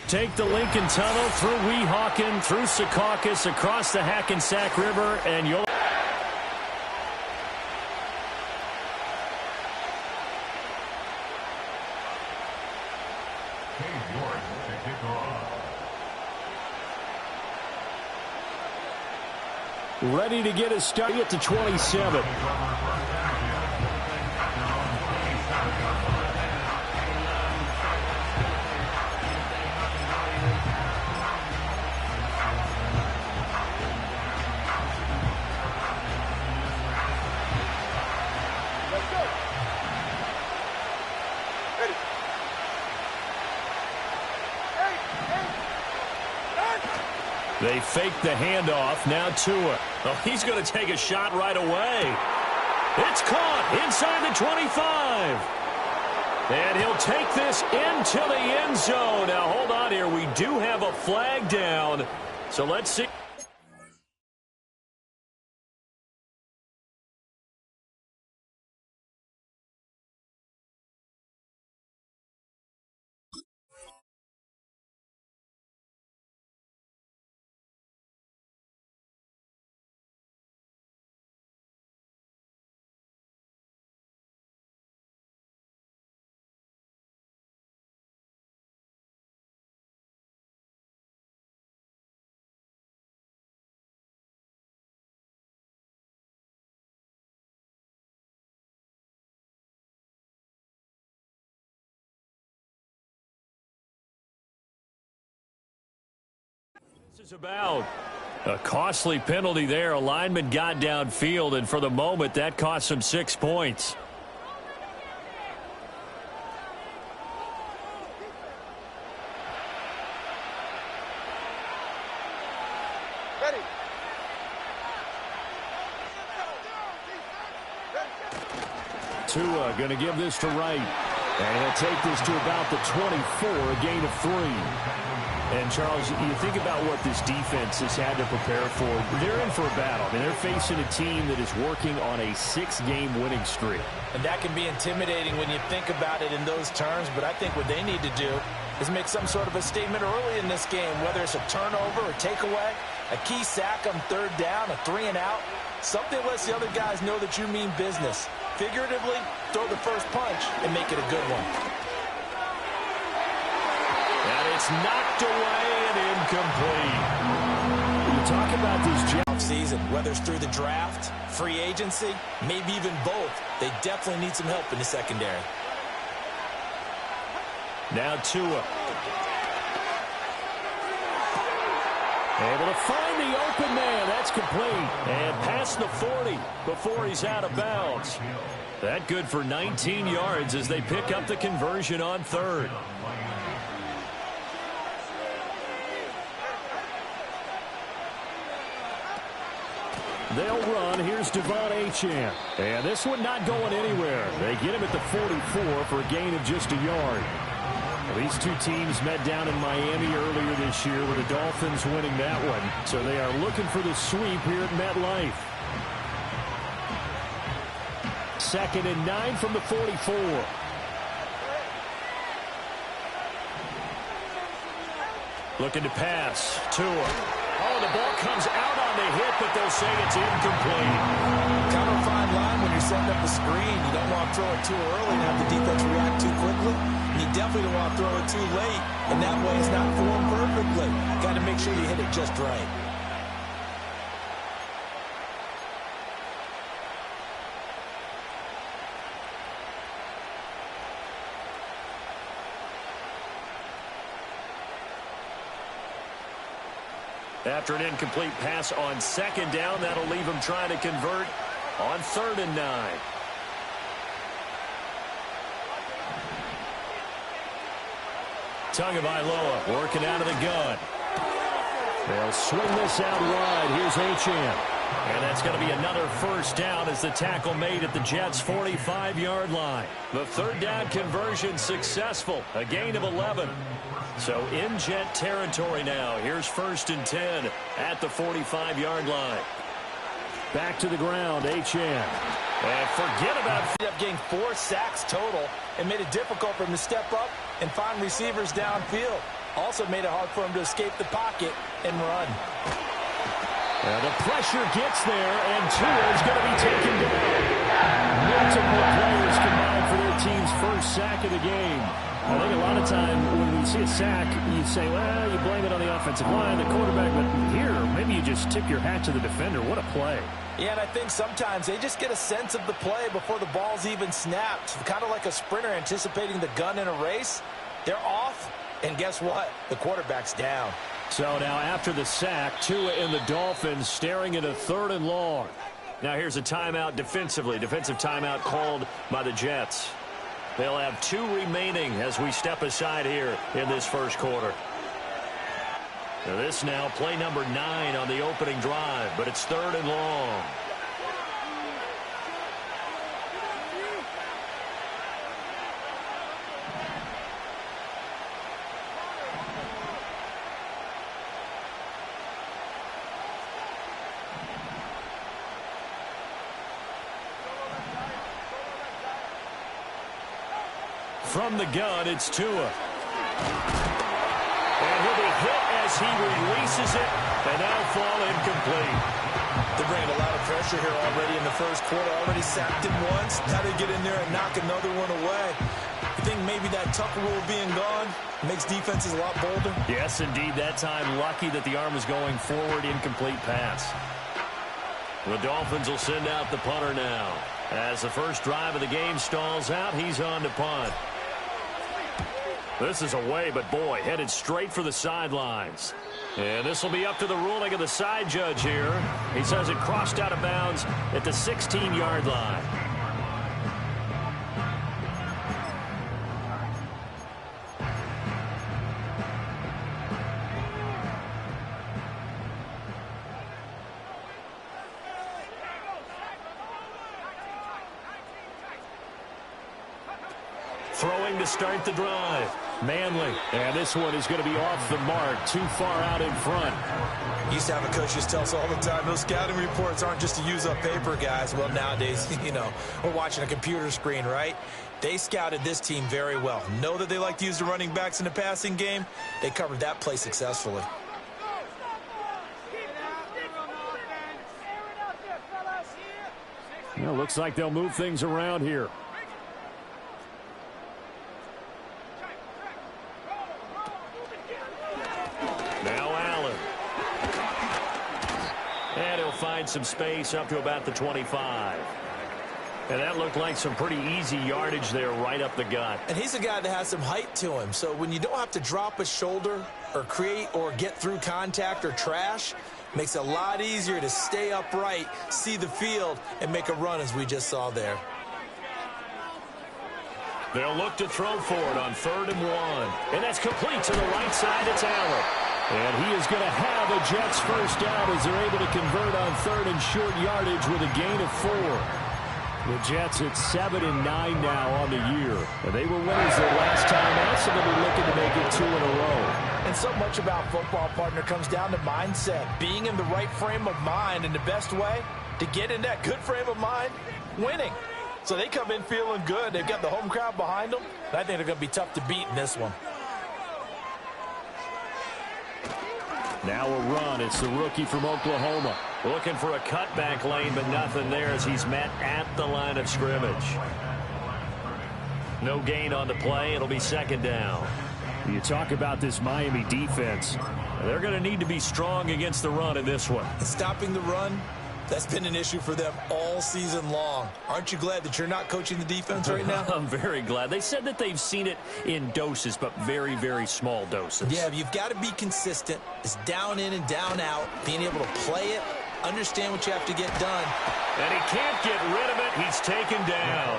Take the Lincoln Tunnel through Weehawken, through Secaucus, across the Hackensack River, and you'll... Ready to get his start at the 27. They fake the handoff. Now Tua. Oh, he's going to take a shot right away. It's caught inside the 25. And he'll take this into the end zone. Now, hold on here. We do have a flag down. So let's see. This is about a costly penalty there. A lineman got downfield, and for the moment, that cost him 6 points. Ready. Tua going to give this to Wright. And he'll take this to about the 24, a gain of 3. And, Charles, you think about what this defense has had to prepare for. They're in for a battle. I mean, they're facing a team that is working on a 6-game winning streak. And that can be intimidating when you think about it in those terms. But I think what they need to do is make some sort of a statement early in this game, whether it's a turnover or takeaway, a key sack on third down, a 3-and-out. Something that lets the other guys know that you mean business. Figuratively, throw the first punch and make it a good one. And it's knocked away and incomplete. You talk about this job season, whether it's through the draft, free agency, maybe even both. They definitely need some help in the secondary. Now Tua. Able to find the open man. That's complete. And past the 40 before he's out of bounds. That good for 19 yards as they pick up the conversion on third. They'll run. Here's Devon Achane. And this one not going anywhere. They get him at the 44 for a gain of just a yard. Well, these two teams met down in Miami earlier this year with the Dolphins winning that one. So they are looking for the sweep here at MetLife. 2nd and 9 from the 44. Looking to pass. Tua. Oh, the ball comes out on the hit, but they'll say it's incomplete. Kind of a fine line when you're setting up a screen. You don't want to throw it too early and have the defense react too quickly. And you definitely don't want to throw it too late, and that way it's not formed perfectly. Got to make sure you hit it just right. After an incomplete pass on 2nd down, that'll leave him trying to convert on 3rd and 9. Tagovailoa working out of the gun. They'll swing this out wide. Here's Achane. And that's going to be another first down as the tackle made at the Jets' 45-yard line. The 3rd down conversion successful. A gain of 11. So in Jet territory now. Here's 1st and 10 at the 45-yard line. Back to the ground, Achane. And forget about... Ended up getting 4 sacks total and made it difficult for him to step up and find receivers downfield. Also made it hard for him to escape the pocket and run. The pressure gets there, and Tua is going to be taken down. Multiple players combined for their team's first sack of the game. I think a lot of time when we see a sack, you say, well, you blame it on the offensive line, the quarterback, but here, maybe you just tip your hat to the defender. What a play. Yeah, and I think sometimes they just get a sense of the play before the ball's even snapped. Kind of like a sprinter anticipating the gun in a race. They're off, and guess what? The quarterback's down. So now after the sack, Tua and the Dolphins staring at a 3rd and long. Now here's a timeout defensively. Defensive timeout called by the Jets. They'll have 2 remaining as we step aside here in this first quarter. Now this now play number 9 on the opening drive, but it's 3rd and long. From the gun, it's Tua. And he'll be hit as he releases it, and now fall incomplete. They're bringing a lot of pressure here already in the first quarter. Already sacked him once. Now they get in there and knock another one away. You think maybe that Tucker rule being gone makes defenses a lot bolder? Yes, indeed. That time, lucky that the arm was going forward, incomplete pass. The Dolphins will send out the punter now. As the first drive of the game stalls out, he's on to punt. This is away, but boy, headed straight for the sidelines. And this will be up to the ruling of the side judge here. He says it crossed out of bounds at the 16-yard line. Throwing to start the drive. Manley. And this one is going to be off the mark. Too far out in front. Used to have a coach just tell us all the time, those scouting reports aren't just to use up paper, guys. Well, nowadays, we're watching a computer screen, right? They scouted this team very well. Know that they like to use the running backs in the passing game. They covered that play successfully. Well, looks like they'll move things around here. Find some space up to about the 25. And that looked like some pretty easy yardage there right up the gut. And he's a guy that has some height to him. So when you don't have to drop a shoulder or create or get through contact or trash, makes it a lot easier to stay upright, see the field, and make a run as we just saw there. They'll look to throw for it on 3rd and 1. And that's complete to the right side. It's Allen. And he is going to have a Jets first down as they're able to convert on 3rd and short yardage with a gain of 4. The Jets at 7-9 now on the year. And they were winners their last time out, so they'll be looking to make it 2 in a row. And so much about football, partner, comes down to mindset. Being in the right frame of mind, and the best way to get in that good frame of mind, winning. So they come in feeling good. They've got the home crowd behind them. I think they're going to be tough to beat in this one. Now a run. It's the rookie from Oklahoma. Looking for a cutback lane, but nothing there as he's met at the line of scrimmage. No gain on the play. It'll be 2nd down. You talk about this Miami defense. They're going to need to be strong against the run in this one. Stopping the run, that's been an issue for them all season long. Aren't you glad that you're not coaching the defense right now? I'm very glad. They said that they've seen it in doses, but very, very small doses. Yeah, you've got to be consistent. It's down in and down out. Being able to play it, understand what you have to get done. And he can't get rid of it. He's taken down.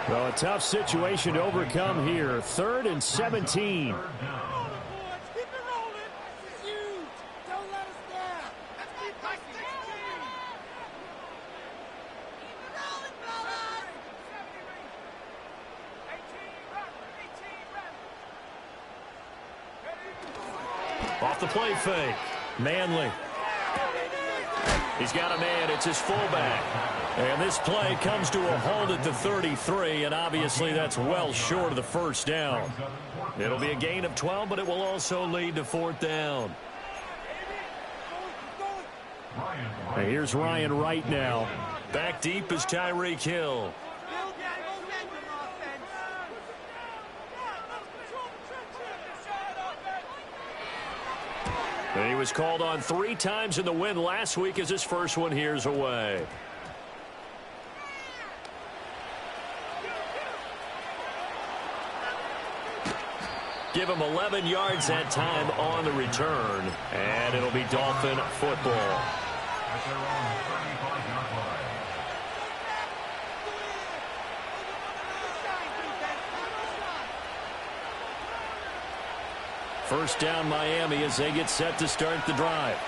Well, a tough situation to overcome here. 3rd and 17. Off the play fake. Manley. He's got a man. It's his fullback. And And this play comes to a halt at the 33, and obviously that's well short of the first down. It'll be a gain of 12, but it will also lead to fourth down. And here's Ryan Wright now. Back deep is Tyreek Hill. And he was called on 3 times in the win last week as his first one here's away. Give him 11 yards that time on the return. And it'll be Dolphin football. First down Miami as they get set to start the drive.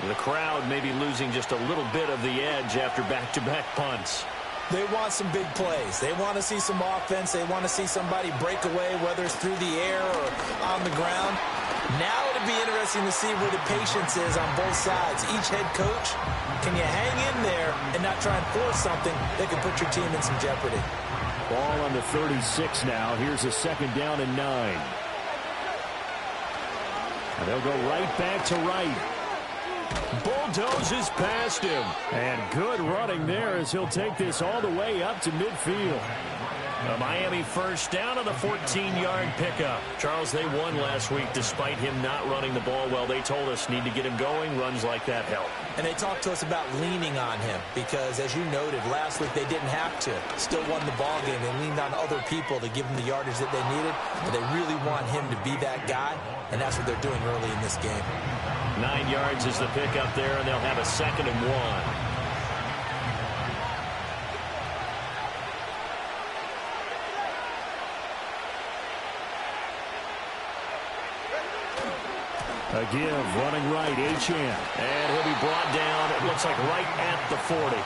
The crowd may be losing just a little bit of the edge after back-to-back punts. They want some big plays. They want to see some offense. They want to see somebody break away, whether it's through the air or on the ground. Now it'll be interesting to see where the patience is on both sides. Each head coach, can you hang in there and not try and force something that can put your team in some jeopardy? Ball on the 36 now. Here's a second down and 9. And they'll go right back to Wright. Bulldozes past him. And good running there as he'll take this all the way up to midfield. A Miami first down on the 14-yard pickup. Charles, they won last week despite him not running the ball well. They told us need to get him going. Runs like that help. And they talked to us about leaning on him because, as you noted, last week they didn't have to. Still won the ball game. They leaned on other people to give them the yardage that they needed. But they really want him to be that guy, and that's what they're doing early in this game. 9 yards is the pickup there, and they'll have a 2nd and 1. A give, running right, Achane. And he'll be brought down, it looks like right at the 40.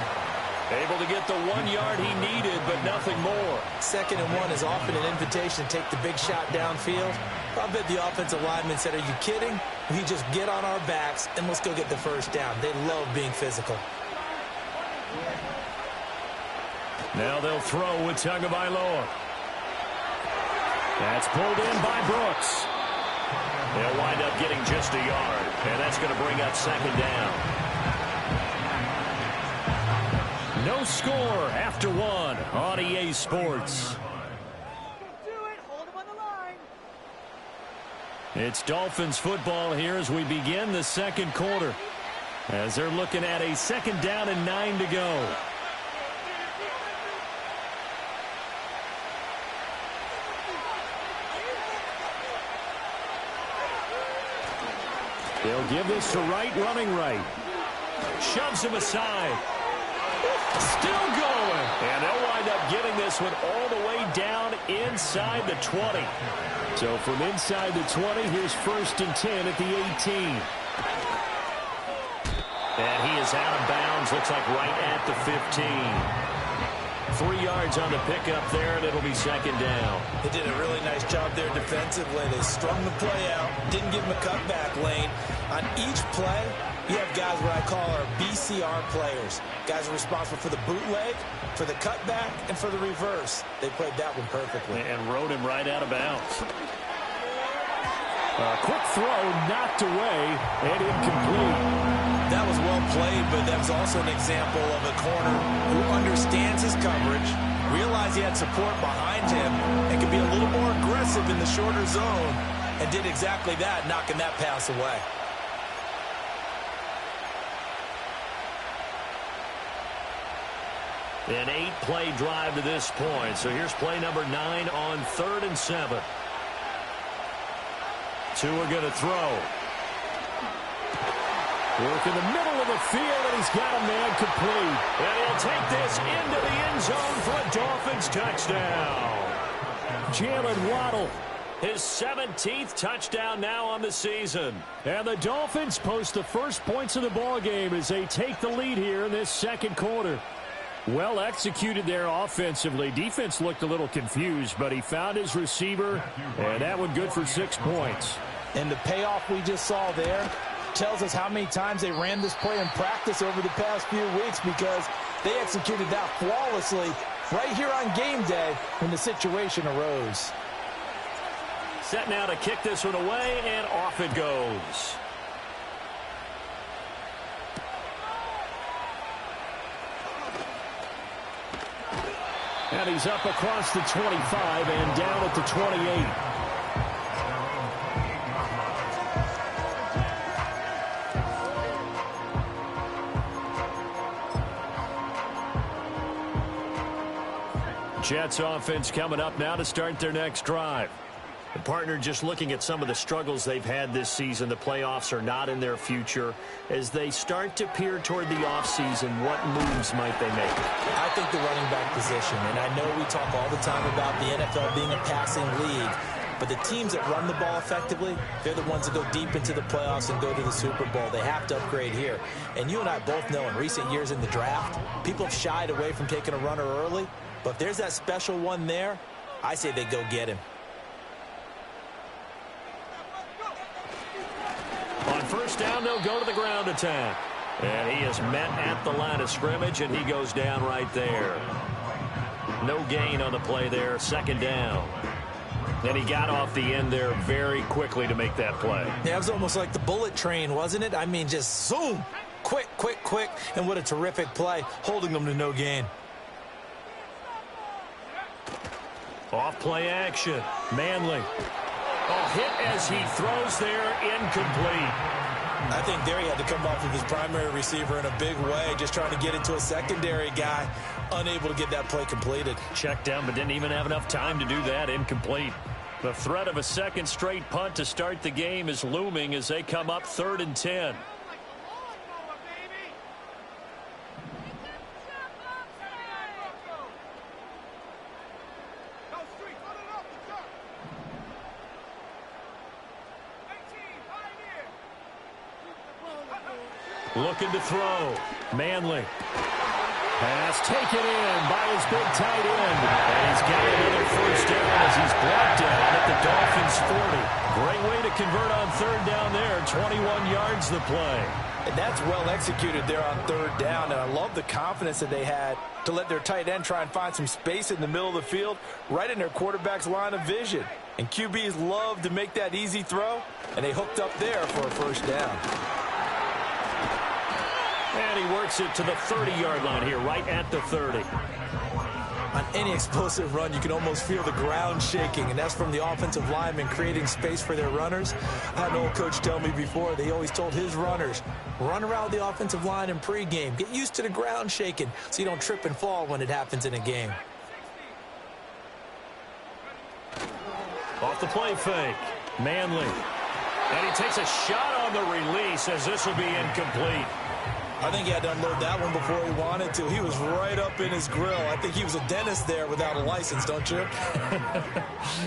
Able to get the 1 yard he needed, but nothing more. 2nd and 1 is often an invitation to take the big shot downfield. I bet the offensive lineman said, are you kidding? We just get on our backs and let's go get the first down. They love being physical. Now they'll throw with Tagovailoa. That's pulled in by Brooks. They'll wind up getting just a yard, and that's going to bring up 2nd down. No score after 1 on EA Sports. It's Dolphins football here as we begin the 2nd quarter, as they're looking at a 2nd down and 9 to go. They'll give this to Wright, running right. Shoves him aside. Still going. And they'll wind up getting this one all the way down inside the 20. So from inside the 20, here's 1st and 10 at the 18. And he is out of bounds. Looks like right at the 15. 3 yards on the pickup there, and it'll be 2nd down. They did a really nice job there defensively. They strung the play out, didn't give him a cutback lane. On each play, you have guys what I call our BCR players. Guys are responsible for the bootleg, for the cutback, and for the reverse. They played that one perfectly. And rode him right out of bounds. A quick throw knocked away and incomplete. That was well played, but that was also an example of a corner who understands his coverage, realized he had support behind him, and could be a little more aggressive in the shorter zone, and did exactly that, knocking that pass away. An 8-play drive to this point. So here's play number 9 on 3rd and 7. 2 are going to throw. Work in the middle of the field, and he's got a man complete. And he'll take this into the end zone for a Dolphins touchdown. Jalen Waddle, his 17th touchdown now on the season. And the Dolphins post the first points of the ball game as they take the lead here in this 2nd quarter. Well executed there offensively. Defense looked a little confused, but he found his receiver, and that one good for 6 points. And the payoff we just saw there tells us how many times they ran this play in practice over the past few weeks, because They executed that flawlessly right here on game day when the situation arose. Set now to kick this one away, and off it goes. And he's up across the 25 and down at the 28. Jets offense coming up now to start their next drive. The partner just looking at some of the struggles they've had this season. The playoffs are not in their future. As they start to peer toward the offseason, what moves might they make? I think the running back position, and I know we talk all the time about the NFL being a passing league, but the teams that run the ball effectively, they're the ones that go deep into the playoffs and go to the Super Bowl. They have to upgrade here. And you and I both know in recent years in the draft, people have shied away from taking a runner early, but if there's that special one there, I say they go get him. On first down, they'll go to the ground attack. And he is met at the line of scrimmage, and he goes down right there. No gain on the play there, second down. And he got off the end there very quickly to make that play. Yeah, it was almost like the bullet train, wasn't it? I mean, just zoom, quick, quick, quick, and what a terrific play, holding them to no gain. Off play action, Manley. Oh, hit as he throws there, incomplete. I think there he had to come off of his primary receiver in a big way, just trying to get it to a secondary guy, unable to get that play completed. Checked down, but didn't even have enough time to do that, incomplete. The threat of a second straight punt to start the game is looming as they come up 3rd and 10. Looking to throw. Manley. Pass taken in by his big tight end. And he's got another first down as he's brought down at the Dolphins' 40. Great way to convert on 3rd down there. 21 yards the play. And that's well executed there on 3rd down. And I love the confidence that they had to let their tight end try and find some space in the middle of the field, right in their quarterback's line of vision. And QBs love to make that easy throw, and they hooked up there for a first down. And he works it to the 30-yard line here, right at the 30. On any explosive run, you can almost feel the ground shaking, and that's from the offensive linemen creating space for their runners. I had an old coach tell me before, they always told his runners, run around the offensive line in pregame. Get used to the ground shaking so you don't trip and fall when it happens in a game. Off the play fake, Manley. And he takes a shot on the release as this will be incomplete. I think he had to unload that one before he wanted to. He was right up in his grill. I think he was a dentist there without a license, don't you?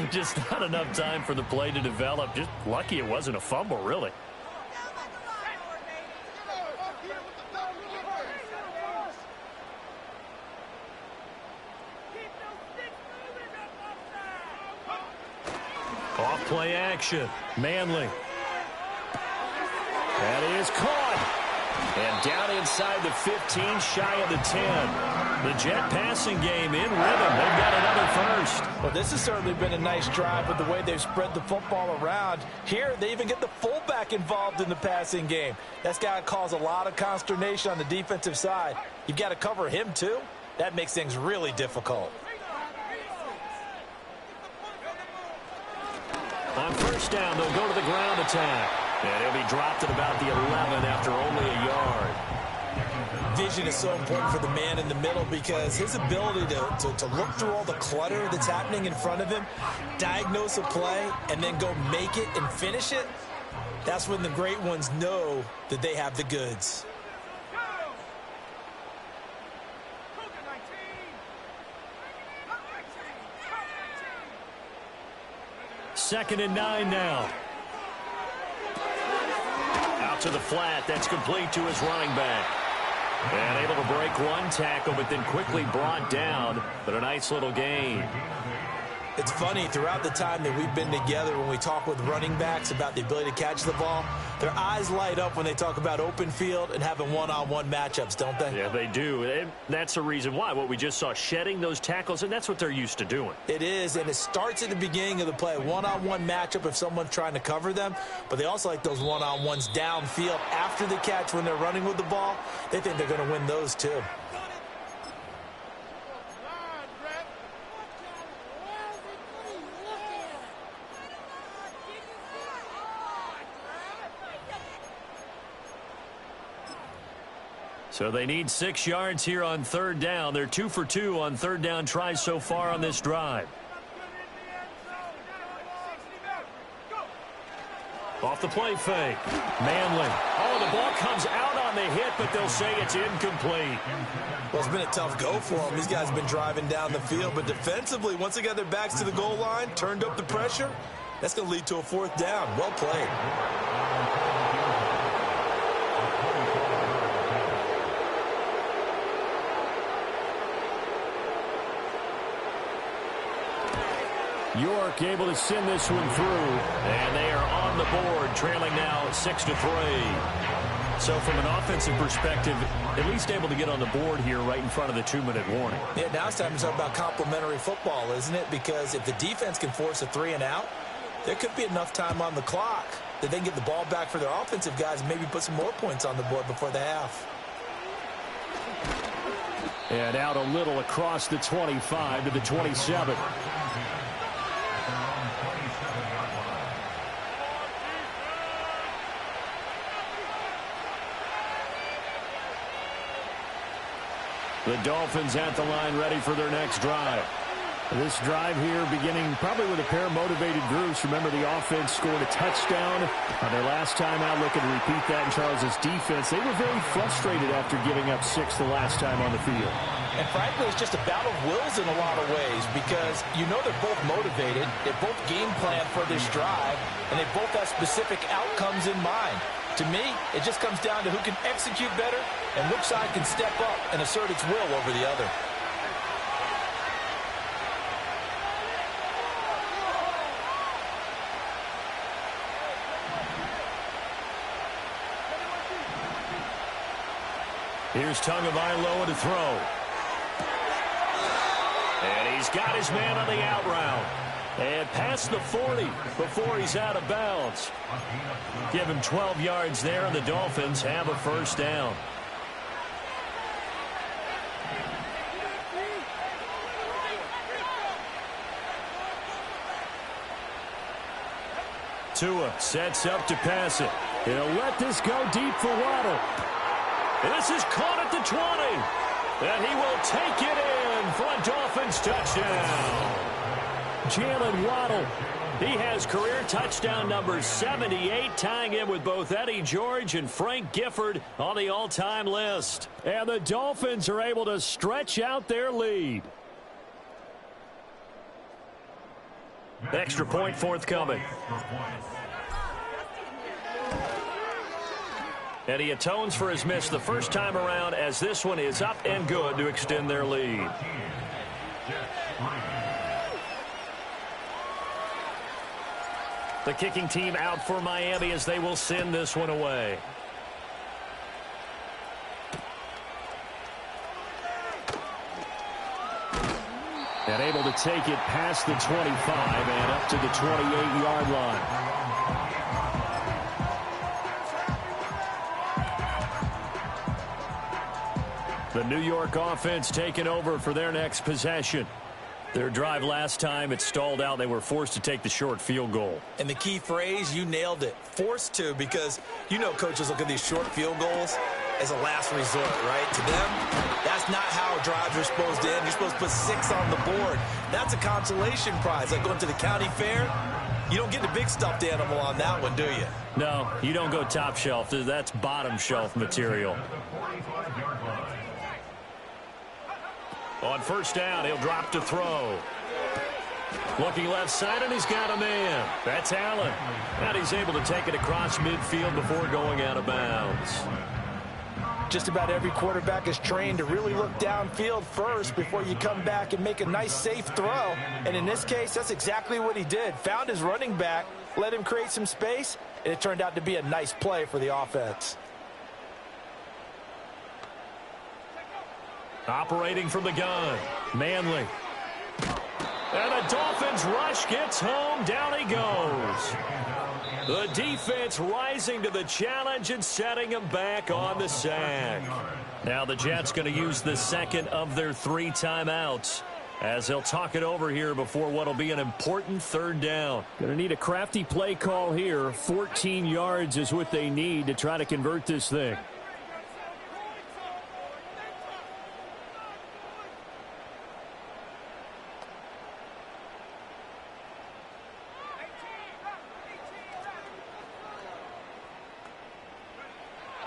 Just not enough time for the play to develop. Just lucky it wasn't a fumble, really. Off play action. Manley. And he is caught. And down inside the 15, shy of the 10. The Jet passing game in rhythm. They've got another first. Well, this has certainly been a nice drive with the way they've spread the football around. Here, they even get the fullback involved in the passing game. That's got to cause a lot of consternation on the defensive side. You've got to cover him, too. That makes things really difficult. On first down, they'll go to the ground attack. And he'll be dropped at about the 11 after only a yard. Vision is so important for the man in the middle because his ability to look through all the clutter that's happening in front of him, diagnose a play, and then go make it and finish it, that's when the great ones know that they have the goods. Second and 9 now. Out to the flat. That's complete to his running back. And able to break one tackle, but then quickly brought down. But a nice little gain. It's funny, throughout the time that we've been together, when we talk with running backs about the ability to catch the ball, their eyes light up when they talk about open field and having one-on-one matchups, don't they? Yeah, they do. And that's the reason why. What we just saw, shedding those tackles, and that's what they're used to doing. It is, and it starts at the beginning of the play. One-on-one matchup if someone's trying to cover them, but they also like those one-on-ones downfield after the catch when they're running with the ball. They think they're going to win those too. So they need 6 yards here on third down. They're 2 for 2 on third down tries so far on this drive. Off the play fake. Manley. Oh, the ball comes out on the hit, but they'll say it's incomplete. Well, it's been a tough go for them. These guys have been driving down the field, but defensively, once they got their backs to the goal line, turned up the pressure, that's going to lead to a fourth down. Well played. York able to send this one through, and they are on the board, trailing now 6-3. So from an offensive perspective, at least able to get on the board here right in front of the 2-minute warning. Yeah, now it's time to talk about complementary football, isn't it? Because if the defense can force a 3 and out, there could be enough time on the clock that they can get the ball back for their offensive guys and maybe put some more points on the board before the half. And out a little across the 25 to the 27. The Dolphins at the line ready for their next drive. This drive here beginning probably with a pair of motivated groups. Remember, the offense scored a touchdown on their last time out. Looking to repeat that in Charles's defense. They were very frustrated after giving up 6 the last time on the field. And frankly, it's just a battle of wills in a lot of ways because you know they're both motivated. They both game plan for this drive, and they both have specific outcomes in mind. To me, it just comes down to who can execute better and which side can step up and assert its will over the other. Here's Tagovailoa to throw. And he's got his man on the out route. And past the 40 before he's out of bounds. Give him 12 yards there, and the Dolphins have a first down. Tua sets up to pass it. He'll let this go deep for Waddle. This is caught at the 20. And he will take it in for a Dolphins touchdown. Jalen Waddle, he has career touchdown number 78, tying him with both Eddie George and Frank Gifford on the all-time list. And the Dolphins are able to stretch out their lead. Extra point forthcoming. And he atones for his miss the first time around, as this one is up and good to extend their lead. The kicking team out for Miami as they will send this one away. And able to take it past the 25 and up to the 28-yard line. The New York offense taking over for their next possession. Their drive last time, it stalled out. They were forced to take the short field goal. And the key phrase, you nailed it, forced to, because you know coaches look at these short field goals as a last resort, right? To them, that's not how drives are supposed to end. You're supposed to put 6 on the board. That's a consolation prize. Like going to the county fair, you don't get the big stuffed animal on that one, do you? No, you don't go top shelf. That's bottom shelf material. On first down, he'll drop to throw. Looking left side, and he's got a man. That's Allen. And he's able to take it across midfield before going out of bounds. Just about every quarterback is trained to really look downfield first before you come back and make a nice, safe throw. And in this case, that's exactly what he did. Found his running back, let him create some space, and it turned out to be a nice play for the offense. Operating from the gun, Manley. And the Dolphins rush gets home. Down he goes. The defense rising to the challenge and setting him back on the sack. Now the Jets going to use the second of their 3 timeouts as they'll talk it over here before what will be an important third down. Going to need a crafty play call here. 14 yards is what they need to try to convert this thing.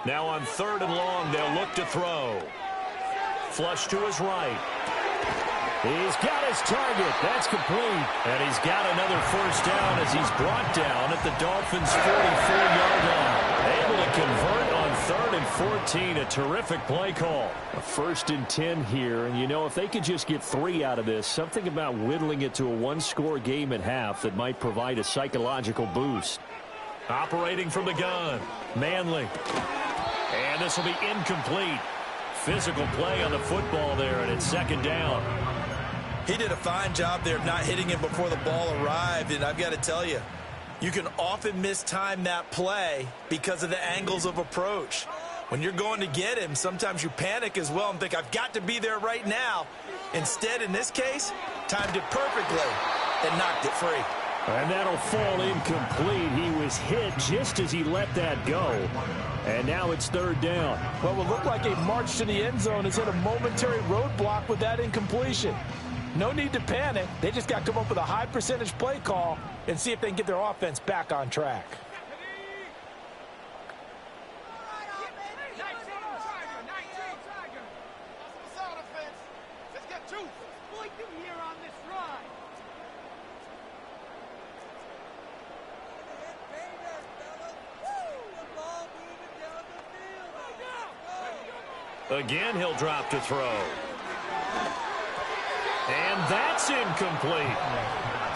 Now on 3rd and long, they'll look to throw. Flush to his right. He's got his target. That's complete. And he's got another first down as he's brought down at the Dolphins' 44-yard line. Able to convert on 3rd and 14. A terrific play call. A 1st and 10 here. And, you know, if they could just get 3 out of this, something about whittling it to a 1-score game at half that might provide a psychological boost. Operating from the gun, Manley. And this will be incomplete. Physical play on the football there, and it's 2nd down. He did a fine job there of not hitting him before the ball arrived, and I've got to tell you, you can often mistime that play because of the angles of approach. When you're going to get him, sometimes you panic as well and think, I've got to be there right now. Instead, in this case, timed it perfectly and knocked it free. And that'll fall incomplete. He was hit just as he let that go. And now it's 3rd down. What will look like a march to the end zone has hit a momentary roadblock with that incompletion. No need to panic. They just got to come up with a high percentage play call and see if they can get their offense back on track. Again, he'll drop to throw. And that's incomplete.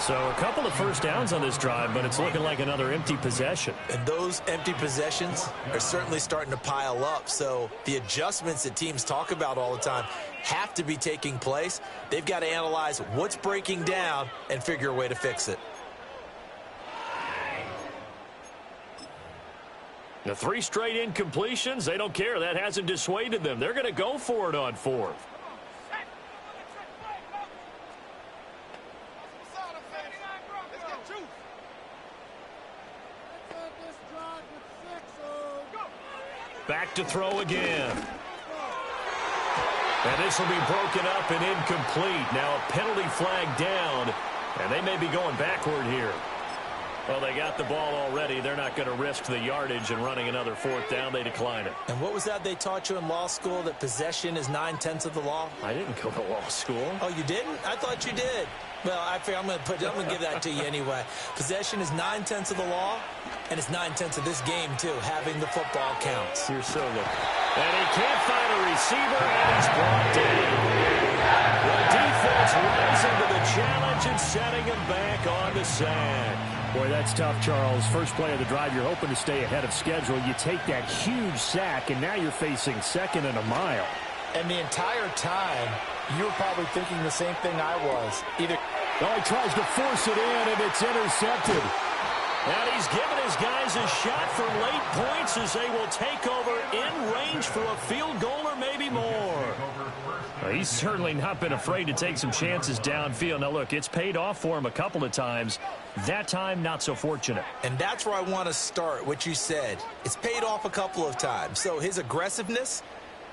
So a couple of first downs on this drive, but it's looking like another empty possession. And those empty possessions are certainly starting to pile up. So the adjustments that teams talk about all the time have to be taking place. They've got to analyze what's breaking down and figure a way to fix it. The 3 straight incompletions, they don't care. That hasn't dissuaded them. They're going to go for it on 4th. Back to throw again. And this will be broken up and incomplete. Now a penalty flag down, and they may be going backward here. Well, they got the ball already. They're not going to risk the yardage and running another 4th down. They decline it. And what was that they taught you in law school, that possession is 9/10 of the law? I didn't go to law school. Oh, you didn't? I thought you did. Well, I figure I'm going to give that to you anyway. Possession is 9/10 of the law, and it's 9/10 of this game, too. Having the football counts. You're so lucky. And he can't find a receiver, and he's brought down. The defense rising to the challenge and setting him back on the sack. Boy, that's tough, Charles. First play of the drive, you're hoping to stay ahead of schedule. You take that huge sack, and now you're facing 2nd and a mile. And the entire time, you were probably thinking the same thing I was. Either he tries to force it in, and it's intercepted. And he's given his guys a shot for late points as they will take over in range for a field goal or maybe more. Well, he's certainly not been afraid to take some chances downfield. Now, look, it's paid off for him a couple of times. That time, not so fortunate. And that's where I want to start, what you said. It's paid off a couple of times. So his aggressiveness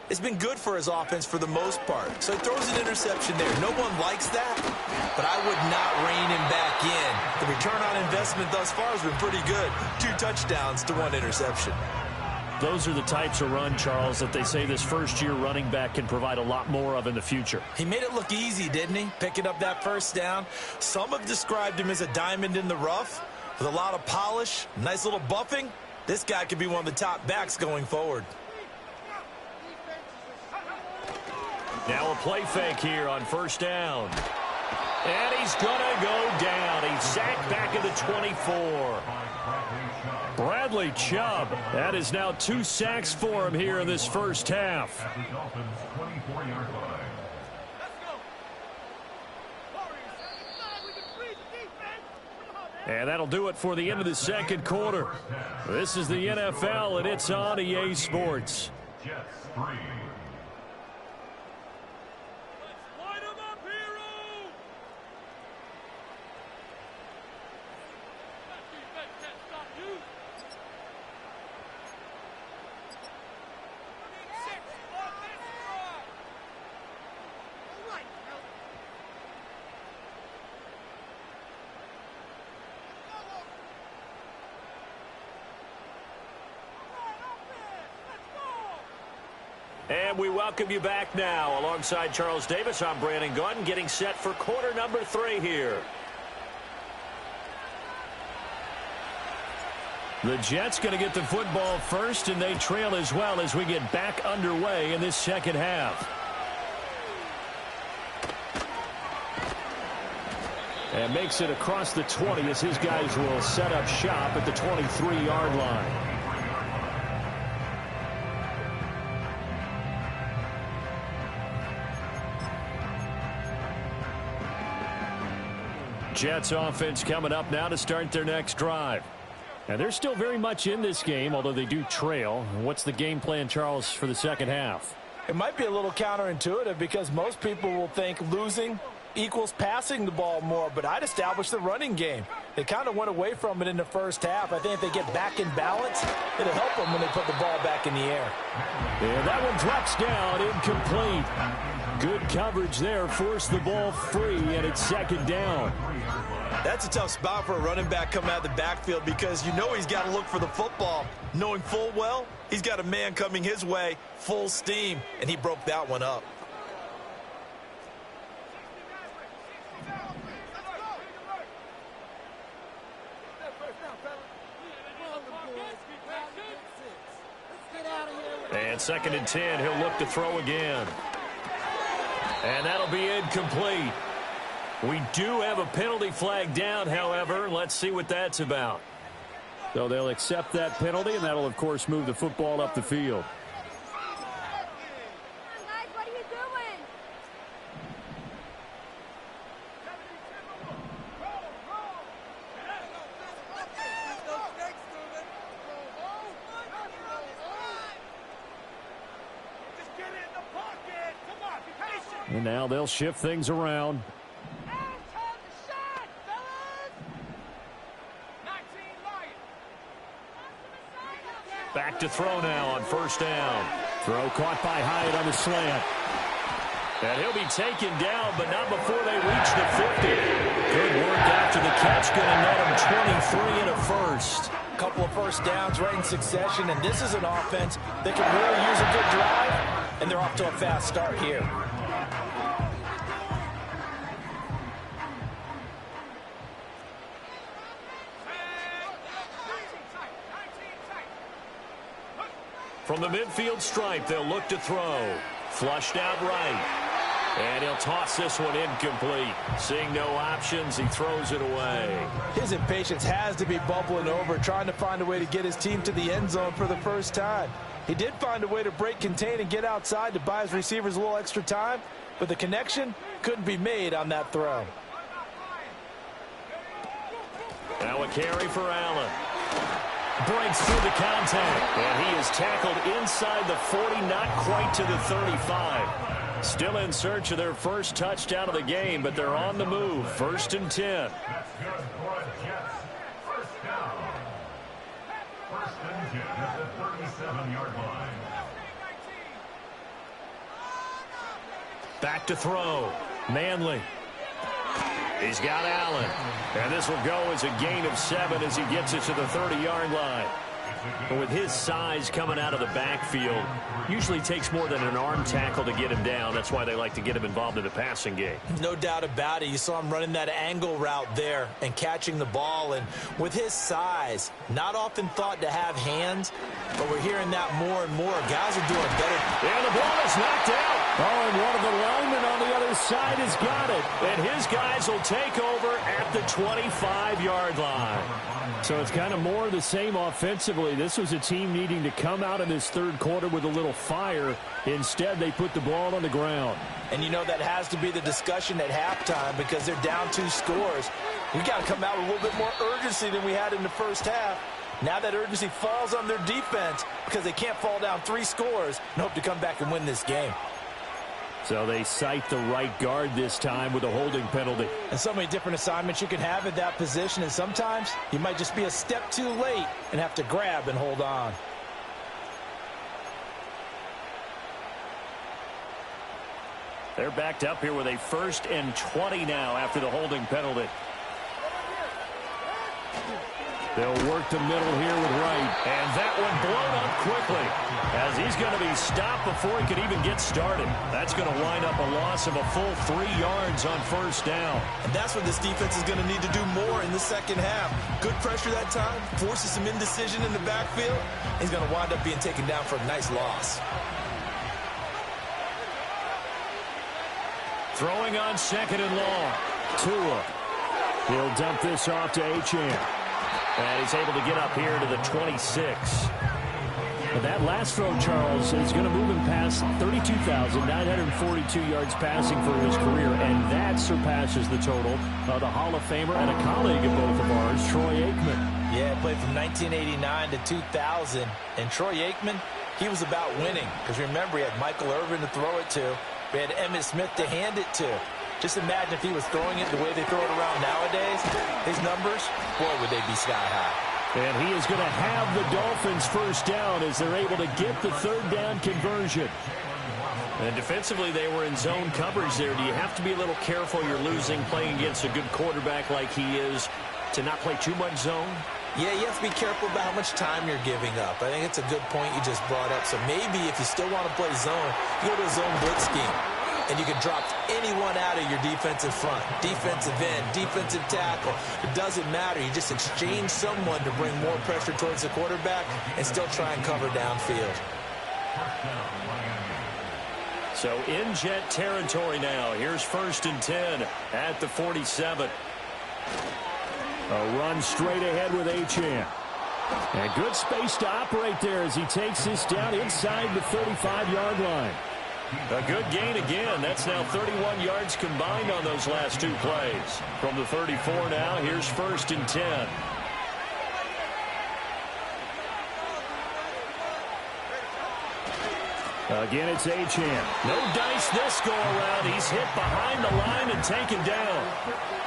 has been good for his offense for the most part. So he throws an interception there. No one likes that, but I would not rein him back in. The return on investment thus far has been pretty good. 2 touchdowns to 1 interception. Those are the types of run, Charles, that they say this first-year running back can provide a lot more of in the future. He made it look easy, didn't he? Picking up that first down. Some have described him as a diamond in the rough with a lot of polish, nice little buffing. This guy could be one of the top backs going forward. Now a play fake here on first down. And he's going to go down. He's sacked back at the 24. Bradley Chubb. That is now 2 sacks for him here in this first half. And that'll do it for the end of the second quarter. This is the NFL, and it's on EA Sports. Jets 3. And we welcome you back now. Alongside Charles Davis, I'm Brandon Gaudin, getting set for quarter number 3 here. The Jets going to get the football first, and they trail as well as we get back underway in this second half. And makes it across the 20 as his guys will set up shop at the 23-yard line. Jets offense coming up now to start their next drive. And they're still very much in this game, although they do trail. What's the game plan, Charles, for the second half? It might be a little counterintuitive because most people will think losing equals passing the ball more, but I'd establish the running game. They kind of went away from it in the first half. I think if they get back in balance, it'll help them when they put the ball back in the air. And that one drops down, incomplete. Good coverage there, forced the ball free, and it's second down. That's a tough spot for a running back coming out of the backfield because you know he's got to look for the football, knowing full well he's got a man coming his way, full steam, and he broke that one up. And second and 10, he'll look to throw again. And that'll be incomplete. We do have a penalty flag down, however. Let's see what that's about. So they'll accept that penalty, and that'll, of course, move the football up the field. What are you doing? And now they'll shift things around. Back to throw now on first down. Throw caught by Hyatt on the slant. And he'll be taken down, but not before they reach the 50. Good work after the catch. Going to net him 23 and a first. A couple of first downs right in succession, and this is an offense that can really use a good drive, and they're off to a fast start here. From the midfield stripe, they'll look to throw. Flushed out right. And he'll toss this one incomplete. Seeing no options, he throws it away. His impatience has to be bubbling over, trying to find a way to get his team to the end zone for the first time. He did find a way to break contain and get outside to buy his receivers a little extra time, but the connection couldn't be made on that throw. Now a carry for Allen. Breaks through the contact, and he is tackled inside the 40, not quite to the 35. Still in search of their first touchdown of the game, but they're on the move. First and 10. That's good for the Jets. First down. First and 10 at the 37-yard line. Back to throw. Manley. He's got Allen. And this will go as a gain of 7 as he gets it to the 30-yard line. But with his size coming out of the backfield, usually takes more than an arm tackle to get him down. That's why they like to get him involved in the passing game. No doubt about it. You saw him running that angle route there and catching the ball. And with his size, not often thought to have hands, but we're hearing that more and more. Guys are doing better. And the ball is knocked out. Oh, and one of the linemen on the other side has got it. And his guys will take over at the 25-yard line. So it's kind of more of the same offensively. This was a team needing to come out of this third quarter with a little fire. Instead, they put the ball on the ground. And you know that has to be the discussion at halftime because they're down 2 scores. We got to come out with a little bit more urgency than we had in the first half. Now that urgency falls on their defense because they can't fall down 3 scores and hope to come back and win this game. So they cite the right guard this time with a holding penalty. And so many different assignments you can have at that position, and sometimes you might just be a step too late and have to grab and hold on. They're backed up here with a 1st and 20 now after the holding penalty. They'll work the middle here with Wright. And that one blown up quickly as he's going to be stopped before he can even get started. That's going to wind up a loss of a full 3 yards on 1st down. And that's what this defense is going to need to do more in the second half. Good pressure that time, forces some indecision in the backfield. He's going to wind up being taken down for a nice loss. Throwing on 2nd and long. Tua. He'll dump this off to Achane. And he's able to get up here to the 26. But that last throw, Charles, is going to move him past 32,942 yards passing for his career, and that surpasses the total of the Hall of Famer and a colleague of both of ours, Troy Aikman. Yeah, played from 1989 to 2000, and Troy Aikman, he was about winning. Because remember, he had Michael Irvin to throw it to. We had Emmitt Smith to hand it to. Just imagine if he was throwing it the way they throw it around nowadays. His numbers, boy, would they be sky high. And he is going to have the Dolphins 1st down as they're able to get the 3rd down conversion. And defensively, they were in zone coverage there. Do you have to be a little careful? You're losing, playing against a good quarterback like he is, to not play too much zone? Yeah, you have to be careful about how much time you're giving up. I think it's a good point you just brought up. So maybe if you still want to play zone, you go to a zone blitz scheme. And you can drop anyone out of your defensive front. Defensive end, defensive tackle. It doesn't matter. You just exchange someone to bring more pressure towards the quarterback and still try and cover downfield. So in Jet territory now. Here's 1st and 10 at the 47. A run straight ahead with Achane. And good space to operate there as he takes this down inside the 35-yard line. A good gain again. That's now 31 yards combined on those last 2 plays. From the 34 now, here's 1st and 10. Again, it's Achane. No dice this go-around. He's hit behind the line and taken down.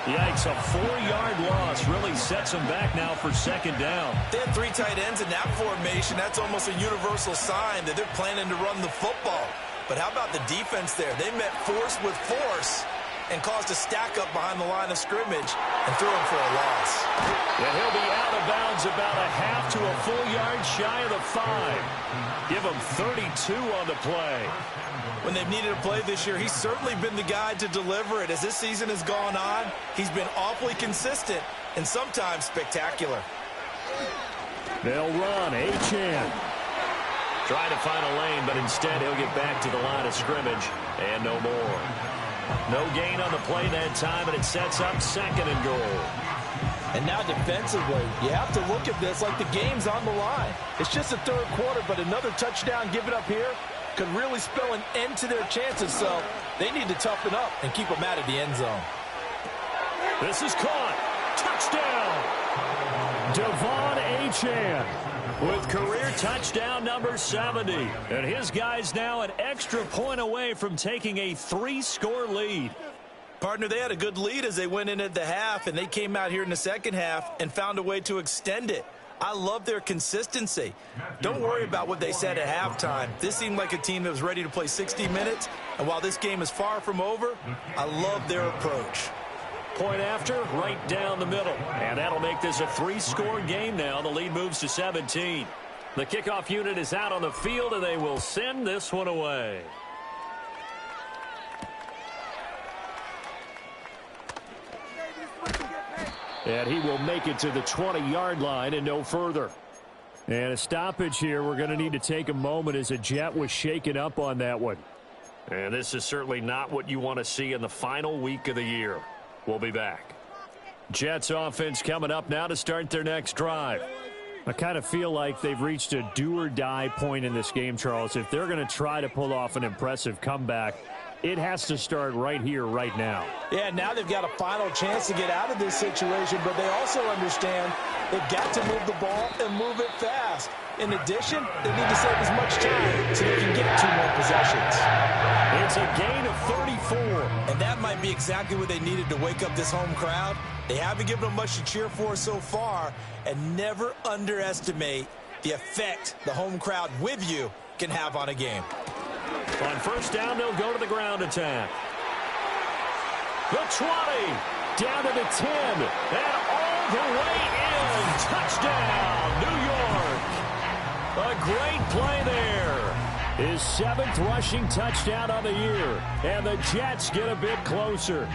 Yikes, a 4-yard loss really sets him back now for 2nd down. They had 3 tight ends in that formation. That's almost a universal sign that they're planning to run the football. But how about the defense there? They met force with force and caused a stack up behind the line of scrimmage and threw him for a loss. And he'll be out of bounds about a half to a full yard shy of the 5. Give him 32 on the play. When they've needed a play this year, he's certainly been the guy to deliver it. As this season has gone on, he's been awfully consistent and sometimes spectacular. They'll run. Achane. Trying to find a lane, but instead he'll get back to the line of scrimmage and no more. No gain on the play that time, and it sets up 2nd and goal. And now defensively, you have to look at this like the game's on the line. It's just the 3rd quarter, but another touchdown given up here could really spell an end to their chances, so they need to toughen up and keep them out of the end zone. This is caught. Touchdown! Devon Achane with career touchdown number 70. And his guys now an extra point away from taking a 3-score lead. Partner, they had a good lead as they went in at the half, and they came out here in the second half and found a way to extend it. I love their consistency. Don't worry about what they said at halftime. This seemed like a team that was ready to play 60 minutes, and while this game is far from over, I love their approach. Point after, right down the middle. And that'll make this a 3-score game now. The lead moves to 17. The kickoff unit is out on the field, and they will send this one away. And he will make it to the 20-yard line and no further. And a stoppage here. We're going to need to take a moment as a Jet was shaken up on that one. And this is certainly not what you want to see in the final week of the year. We'll be back. Jets offense coming up now to start their next drive. I kind of feel like they've reached a do-or-die point in this game, Charles. If they're going to try to pull off an impressive comeback, it has to start right here, right now. Yeah, now they've got a final chance to get out of this situation, but they also understand they've got to move the ball and move it fast. In addition, they need to save as much time so they can get 2 more possessions. It's a gain of 34. And that might be exactly what they needed to wake up this home crowd. They haven't given them much to cheer for so far, and never underestimate the effect the home crowd with you can have on a game. On first down, they'll go to the ground attack. The 20, down to the 10, and all the way in. Touchdown, New York. A great play there. His 7th rushing touchdown on the year, and the Jets get a bit closer.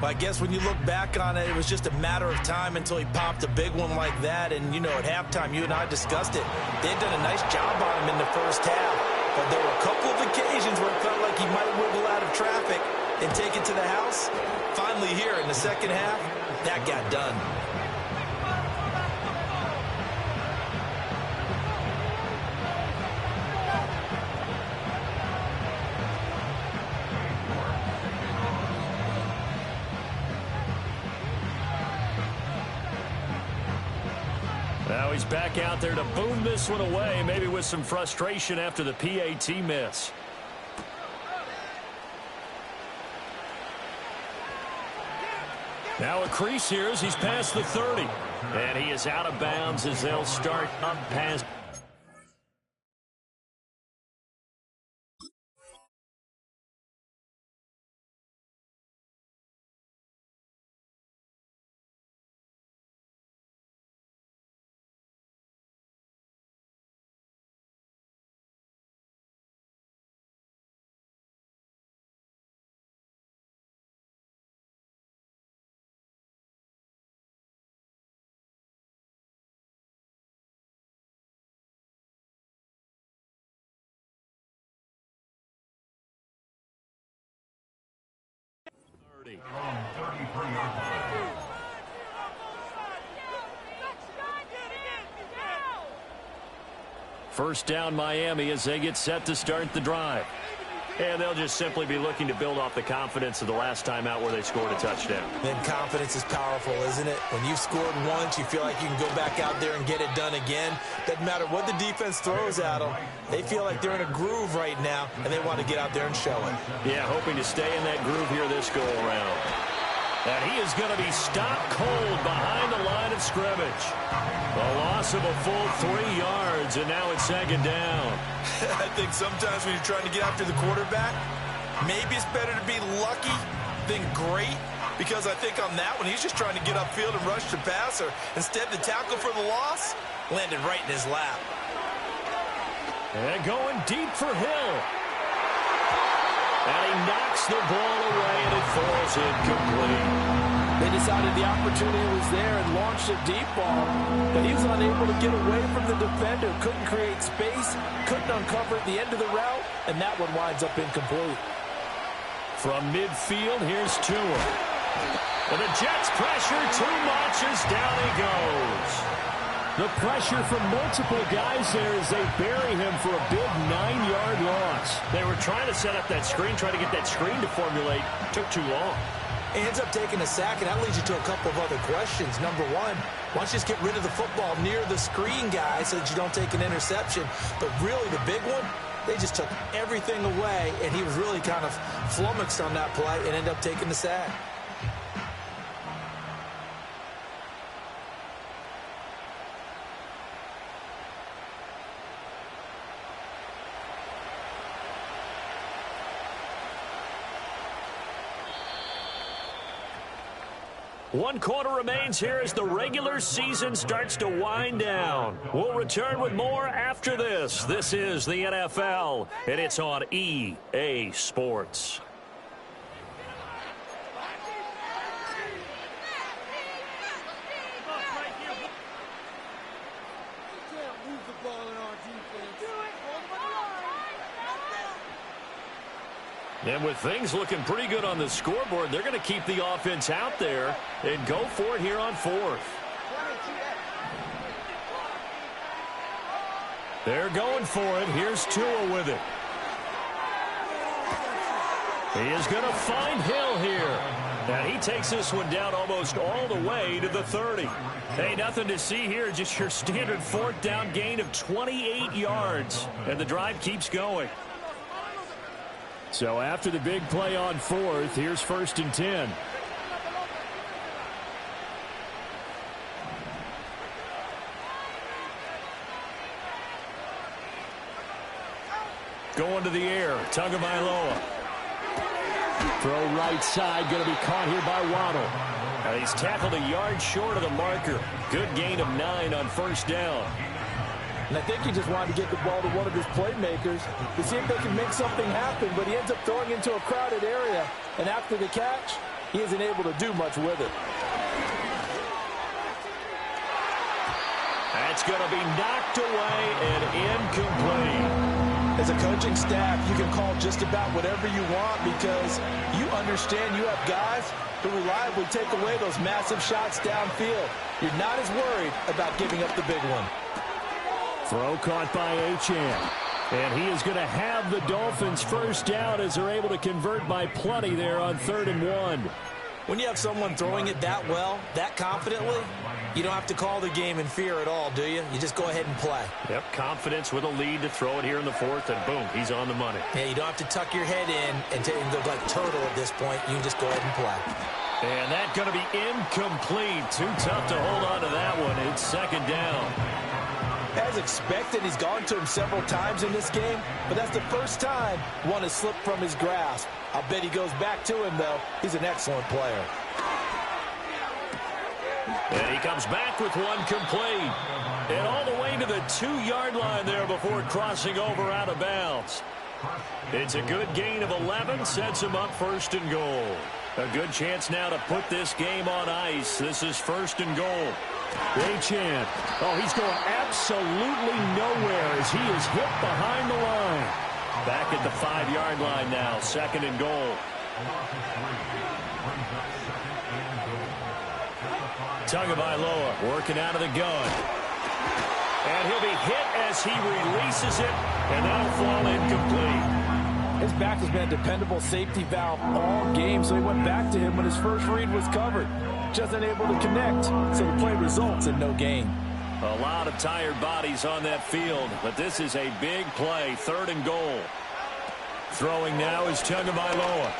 Well, I guess when you look back on it, it was just a matter of time until he popped a big one like that. And, you know, at halftime, you and I discussed it. They had done a nice job on him in the first half. But there were a couple of occasions where it felt like he might wiggle out of traffic and take it to the house. Finally here in the second half, that got done. Now he's back out there to boom this one away, maybe with some frustration after the PAT miss. Now a crease here as he's past the 30. And he is out of bounds as they'll start up past. First down Miami as they get set to start the drive. And they'll just simply be looking to build off the confidence of the last time out where they scored a touchdown. Then confidence is powerful, isn't it? When you've scored once, you feel like you can go back out there and get it done again. Doesn't matter what the defense throws at them. They feel like they're in a groove right now, and they want to get out there and show it. Yeah, hoping to stay in that groove here this go-around. And he is going to be stopped cold behind the line of scrimmage. A loss of a full 3 yards, and now it's second down. I think sometimes when you're trying to get after the quarterback, maybe it's better to be lucky than great, because I think on that one, he's just trying to get upfield and rush the passer. Instead, the tackle for the loss landed right in his lap. And going deep for Hill. And he knocks the ball away, and it falls incomplete. They decided the opportunity was there and launched a deep ball, but he was unable to get away from the defender, couldn't create space, couldn't uncover at the end of the route, and that one winds up incomplete. From midfield, here's Tua. And the Jets pressure too much as down he goes. The pressure from multiple guys there as they bury him for a big 9-yard loss. They were trying to set up that screen, trying to get that screen to formulate. Took too long. He ends up taking a sack, and that leads you to a couple of other questions. Number one, why don't you just get rid of the football near the screen guy so that you don't take an interception? But really, the big one, they just took everything away, and he was really kind of flummoxed on that play and ended up taking the sack. One quarter remains here as the regular season starts to wind down. We'll return with more after this. This is the NFL, and it's on EA Sports. And with things looking pretty good on the scoreboard, they're going to keep the offense out there and go for it here on fourth. They're going for it. Here's Tua with it. He is going to find Hill here. And he takes this one down almost all the way to the 30. Hey, nothing to see here. Just your standard fourth down gain of 28 yards. And the drive keeps going. So after the big play on fourth, here's 1st and 10. Going to the air, Tagovailoa. Throw right side, going to be caught here by Waddle. And he's tackled a yard short of the marker. Good gain of 9 on 1st down. And I think he just wanted to get the ball to one of his playmakers to see if they can make something happen, but he ends up throwing into a crowded area. And after the catch, he isn't able to do much with it. That's going to be knocked away and incomplete. As a coaching staff, you can call just about whatever you want because you understand you have guys who reliably take away those massive shots downfield. You're not as worried about giving up the big one. Throw caught by Achane. And he is going to have the Dolphins first down as they're able to convert by plenty there on 3rd and 1. When you have someone throwing it that well, that confidently, you don't have to call the game in fear at all, do you? You just go ahead and play. Yep, confidence with a lead to throw it here in the 4th, and boom, he's on the money. Yeah, you don't have to tuck your head in and look like turtle at this point. You can just go ahead and play. And that's going to be incomplete. Too tough to hold on to that one. It's 2nd down. As expected, he's gone to him several times in this game, but that's the first time one has slipped from his grasp. I'll bet he goes back to him, though. He's an excellent player. And he comes back with one complete. And all the way to the 2-yard line there before crossing over out of bounds. It's a good gain of 11, sets him up 1st and goal. A good chance now to put this game on ice. This is 1st and goal. Achane. Oh, he's going absolutely nowhere as he is hit behind the line. Back at the 5-yard line now, 2nd and goal. Tagovailoa working out of the gun. And he'll be hit as he releases it, and that'll fall incomplete. His back has been a dependable safety valve all game, so he went back to him when his first read was covered. Just unable to connect, so the play results in no gain. A lot of tired bodies on that field, but this is a big play, 3rd and goal. Throwing now is Tagovailoa.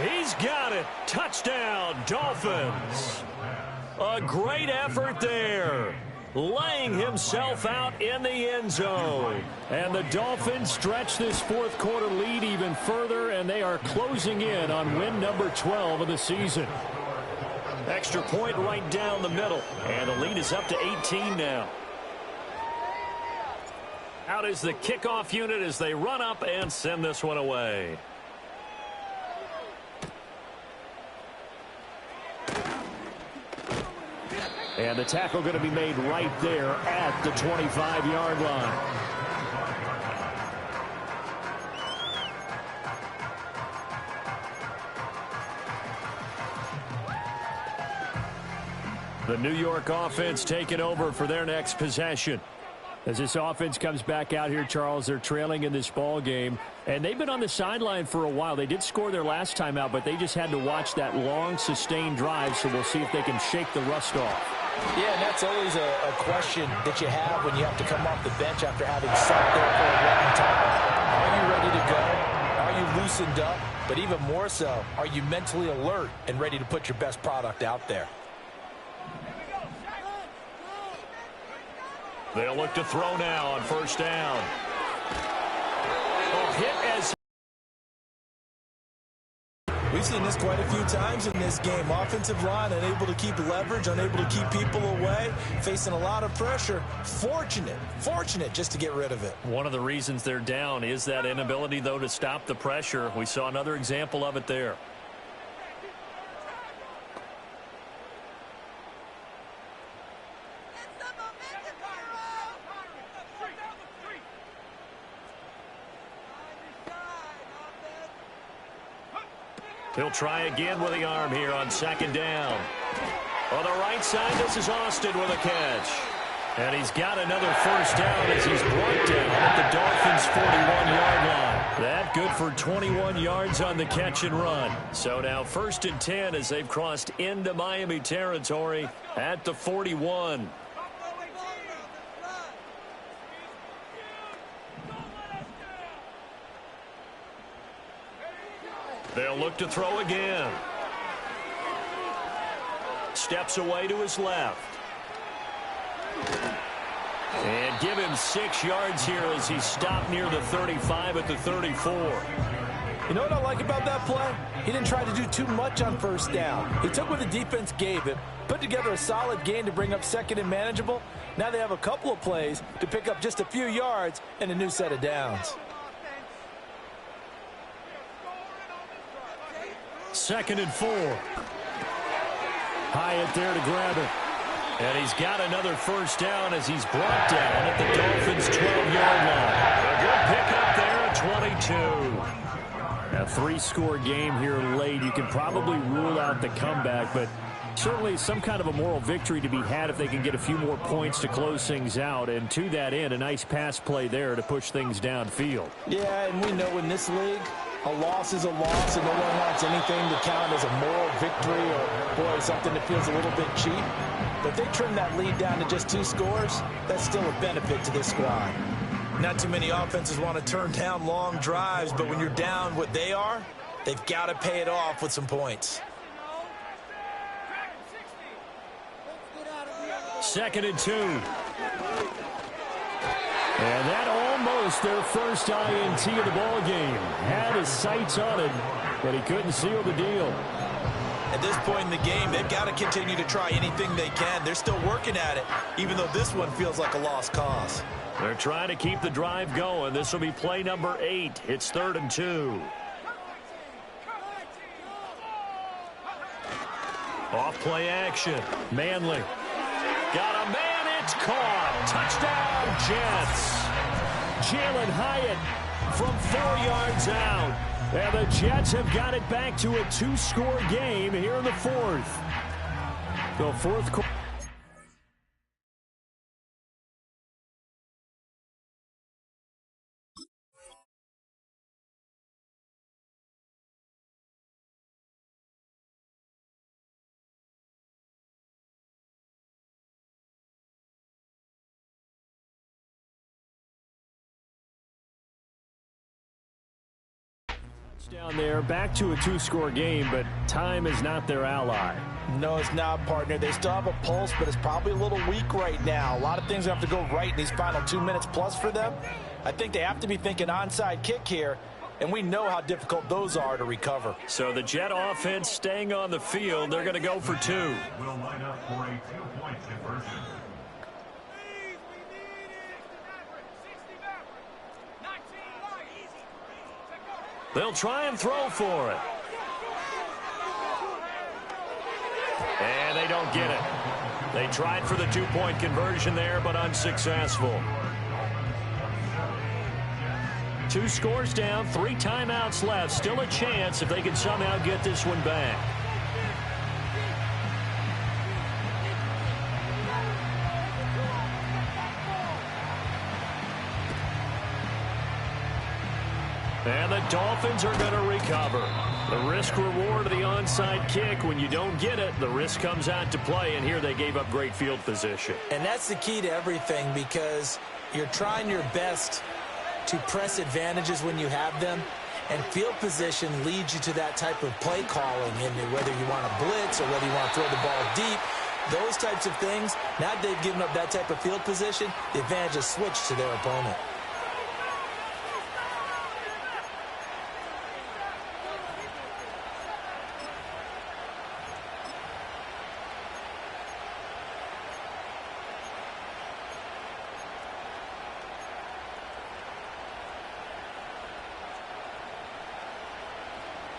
He's got it. Touchdown, Dolphins. A great effort there. Laying himself out in the end zone. And the Dolphins stretch this 4th quarter lead even further, and they are closing in on win number 12 of the season. Extra point right down the middle, and the lead is up to 18 now. Out is the kickoff unit as they run up and send this one away. And the tackle going to be made right there at the 25-yard line. The New York offense taking over for their next possession. As this offense comes back out here, Charles, they're trailing in this ball game, and they've been on the sideline for a while. They did score their last time out, but they just had to watch that long, sustained drive, so we'll see if they can shake the rust off. Yeah, and that's always a question that you have when you have to come off the bench after having sat there for a long time. Are you ready to go? Are you loosened up? But even more so, are you mentally alert and ready to put your best product out there? They'll look to throw now on 1st down. Oh, hit as We've seen this quite a few times in this game. Offensive line unable to keep leverage, unable to keep people away, facing a lot of pressure. Fortunate just to get rid of it. one of the reasons they're down is that inability, though, to stop the pressure. We saw another example of it there. He'll try again with the arm here on second down. On the right side, this is Austin with a catch. And he's got another first down as he's brought down at the Dolphins' 41-yard line. That good for 21 yards on the catch and run. So now 1st and 10 as they've crossed into Miami territory at the 41. They'll look to throw again. Steps away to his left. And give him 6 yards here as he stopped near the 35 at the 34. You know what I like about that play? He didn't try to do too much on first down. He took what the defense gave him, put together a solid gain to bring up 2nd and manageable. Now they have a couple of plays to pick up just a few yards and a new set of downs. 2nd and 4. Hyatt there to grab it. And he's got another first down as he's brought down at the Dolphins' 12-yard line. A good pickup there at 22. A 3-score game here late. You can probably rule out the comeback, but certainly some kind of a moral victory to be had if they can get a few more points to close things out. And to that end, a nice pass play there to push things downfield. Yeah, and we know in this league, a loss is a loss, and no one wants anything to count as a moral victory or, boy, something that feels a little bit cheap. But if they trim that lead down to just 2 scores, that's still a benefit to this squad. Not too many offenses want to turn down long drives, but when you're down what they are, they've got to pay it off with some points. 2nd and 2. And that almost their first INT of the ball game. Had his sights on it, but he couldn't seal the deal. At this point in the game, they've got to continue to try anything they can. They're still working at it, even though this one feels like a lost cause. They're trying to keep the drive going. This will be play number 8. It's 3rd and 2. Off play action. Manley. Got a man. It's caught. Touchdown, Jets. Jalen Hyatt from 4 yards out. And the Jets have got it back to a 2-score game here in the 4th. The 4th quarter. Down there, back to a 2-score game, but time is not their ally. No, it's not, partner. They still have a pulse, but it's probably a little weak right now. A lot of things have to go right in these final 2 minutes plus for them. I think they have to be thinking onside kick here, and we know how difficult those are to recover. So the Jet offense staying on the field. They're going to go for 2. Will line up for a 2-point conversion. They'll try and throw for it. And they don't get it. They tried for the 2-point conversion there, but unsuccessful. 2 scores down, 3 timeouts left. Still a chance if they can somehow get this one back. And the Dolphins are going to recover. The risk-reward of the onside kick. When you don't get it, the risk comes out to play, and here they gave up great field position. And that's the key to everything, because you're trying your best to press advantages when you have them, and field position leads you to that type of play calling, and whether you want to blitz or whether you want to throw the ball deep, those types of things. Now that they've given up that type of field position, the advantage is switched to their opponent.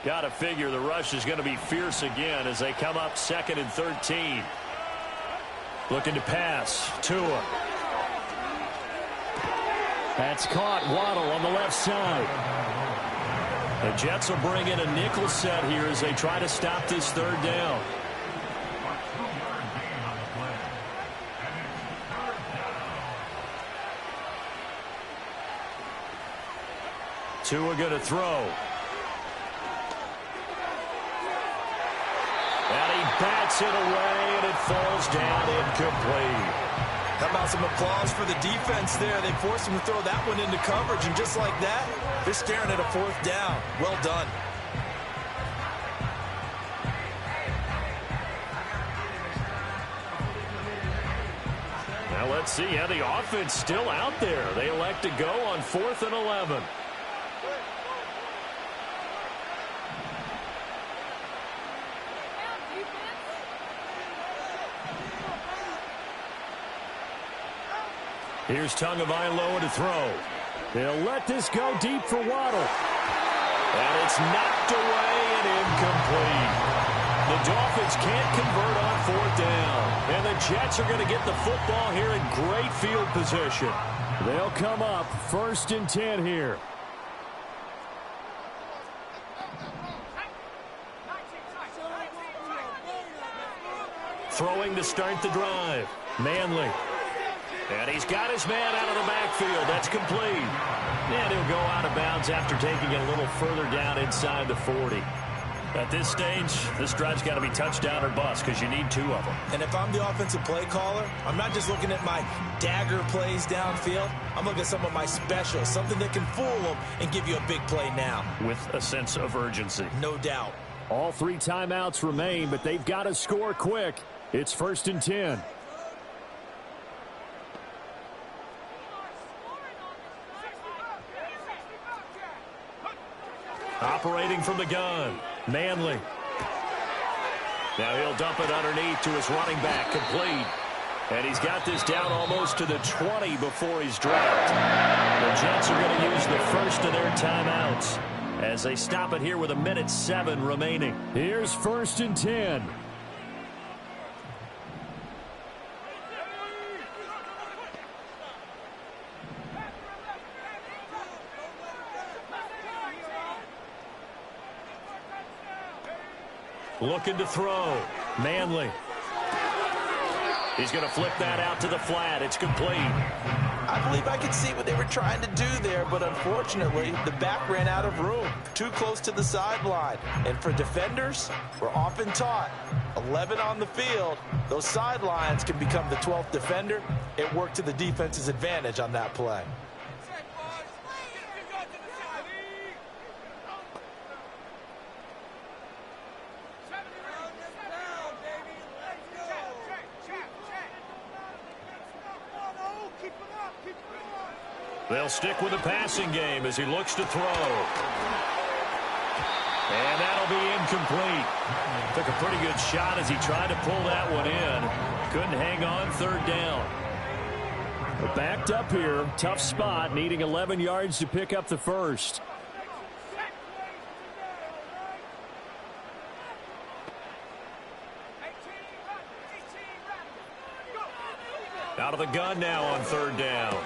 Got to figure the rush is going to be fierce again as they come up 2nd and 13. Looking to pass. Tua. That's caught. Waddle on the left side. The Jets will bring in a nickel set here as they try to stop this third down. Tua going to throw. And he bats it away, and it falls down incomplete. How about some applause for the defense there? They forced him to throw that one into coverage, and just like that, they're staring at a fourth down. Well done. Now let's see how the offense still out there. They elect to go on 4th and 11. Here's Tagovailoa to throw. They'll let this go deep for Waddle. And it's knocked away and incomplete. The Dolphins can't convert on 4th down. And the Jets are going to get the football here in great field position. They'll come up 1st and 10 here. Throwing to start the drive. Manley. And he's got his man out of the backfield. That's complete. And he'll go out of bounds after taking it a little further down inside the 40. At this stage, this drive's got to be touchdown or bust because you need 2 of them. And if I'm the offensive play caller, I'm not just looking at my dagger plays downfield. I'm looking at some of my specials, something that can fool them and give you a big play now. With a sense of urgency. No doubt. All 3 timeouts remain, but they've got to score quick. It's 1st and 10. Operating from the gun, Manley. Now he'll dump it underneath to his running back, complete. And he's got this down almost to the 20 before he's dropped. The Jets are going to use the first of their timeouts as they stop it here with 1:07 remaining. Here's 1st and 10. Looking to throw. Manley. He's going to flip that out to the flat. It's complete. I believe I could see what they were trying to do there, but unfortunately, the back ran out of room. Too close to the sideline. And for defenders, we're often taught, 11 on the field, those sidelines can become the 12th defender. It worked to the defense's advantage on that play. They'll stick with the passing game as he looks to throw. And that'll be incomplete. Took a pretty good shot as he tried to pull that one in. Couldn't hang on 3rd down. But backed up here. Tough spot. Needing 11 yards to pick up the first. Out of the gun now on 3rd down.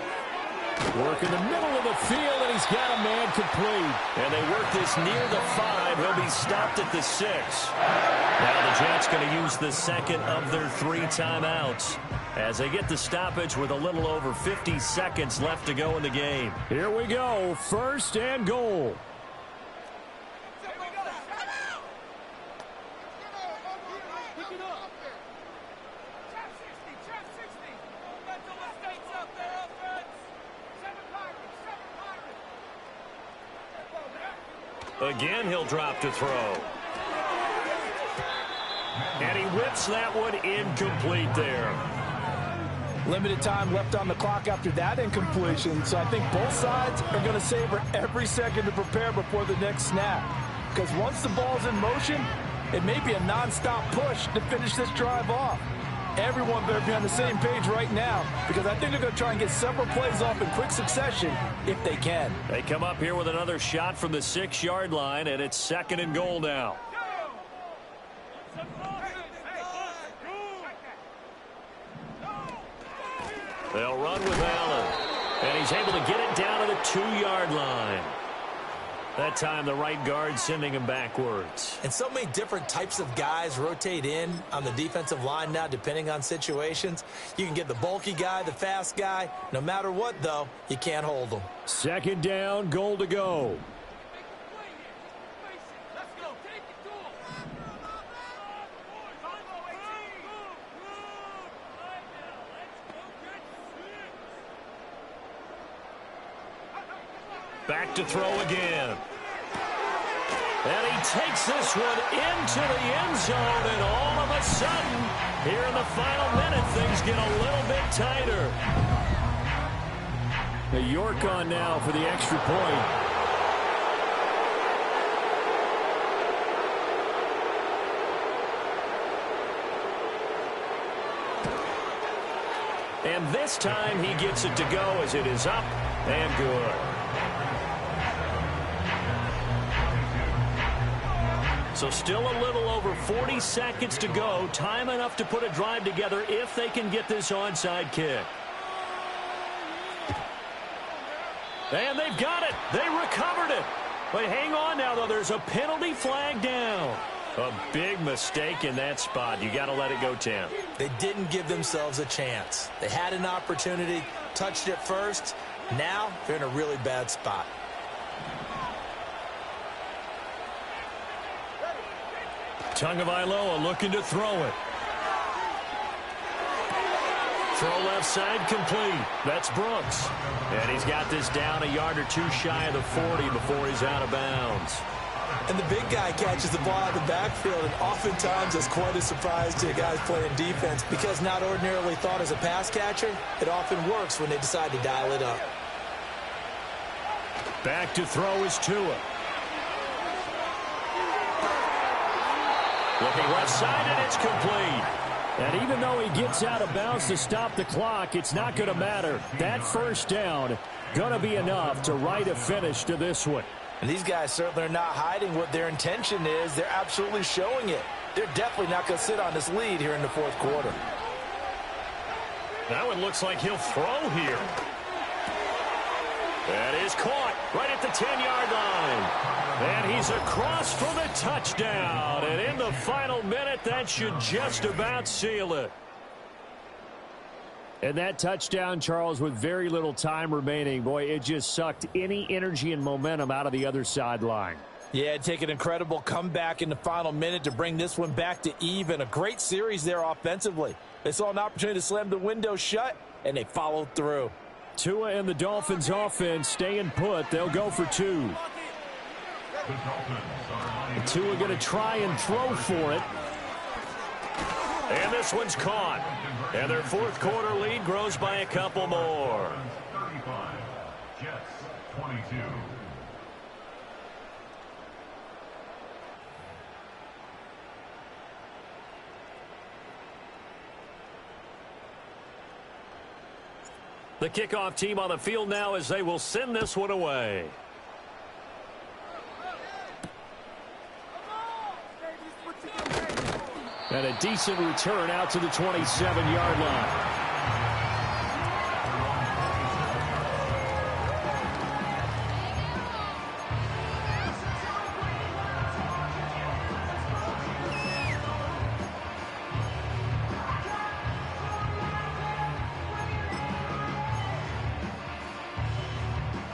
Work in the middle of the field, and he's got a man complete. And they work this near the 5. He'll be stopped at the 6. Now the Jets going to use the second of their 3 timeouts as they get the stoppage with a little over 50 seconds left to go in the game. Here we go, 1st and goal. Again, he'll drop to throw. And he whips that one incomplete there. Limited time left on the clock after that incompletion, so I think both sides are going to savor every second to prepare before the next snap. Because once the ball's in motion, it may be a nonstop push to finish this drive off. Everyone better be on the same page right now, because I think they're going to try and get several plays off in quick succession if they can. They come up here with another shot from the 6-yard line, and it's 2nd and goal now. They'll run with Allen, and he's able to get it down to the 2-yard line. That time the right guard sending him backwards. And so many different types of guys rotate in on the defensive line now, depending on situations. You can get the bulky guy, the fast guy. No matter what, though, you can't hold them. Second down, goal to go. Back to throw again. And he takes this one into the end zone, and all of a sudden, here in the final minute, things get a little bit tighter. York on now for the extra point. And this time he gets it to go as it is up and good. So still a little over 40 seconds to go. Time enough to put a drive together if they can get this onside kick. And they've got it. They recovered it. But hang on now, though. There's a penalty flag down. A big mistake in that spot. You got to let it go, Tim. They didn't give themselves a chance. They had an opportunity, touched it first. Now they're in a really bad spot. Tagovailoa looking to throw it. Throw left side complete. That's Brooks. And he's got this down a yard or two shy of the 40 before he's out of bounds. And the big guy catches the ball out of the backfield, and oftentimes it's quite a surprise to guys playing defense because not ordinarily thought as a pass catcher, it often works when they decide to dial it up. Back to throw is Tua. Looking left side, and it's complete. And even though he gets out of bounds to stop the clock, it's not going to matter. That first down going to be enough to write a finish to this one. And these guys certainly are not hiding what their intention is. They're absolutely showing it. They're definitely not going to sit on this lead here in the fourth quarter. Now it looks like he'll throw here. That is caught right at the 10-yard line. And he's across for the touchdown. And in the final minute, that should just about seal it. And that touchdown, Charles, with very little time remaining, boy, it just sucked any energy and momentum out of the other sideline. Yeah, it'd take an incredible comeback in the final minute to bring this one back to even. A great series there offensively. They saw an opportunity to slam the window shut, and they followed through. Tua and the Dolphins offense staying put. They'll go for two. Tua going to try and throw for it. And this one's caught. And their fourth quarter lead grows by a couple more. 35, Jets 22. The kickoff team on the field now as they will send this one away. And a decent return out to the 27-yard line.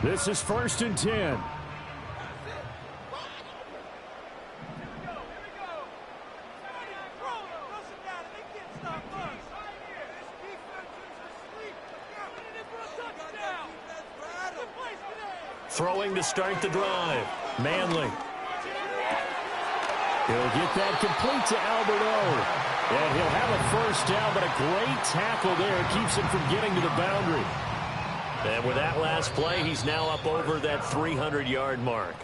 This is 1st and 10. Throwing to start the drive. Manley. He'll get that complete to Alberto. And he'll have a first down, but a great tackle there keeps him from getting to the boundary. And with that last play, he's now up over that 300-yard mark.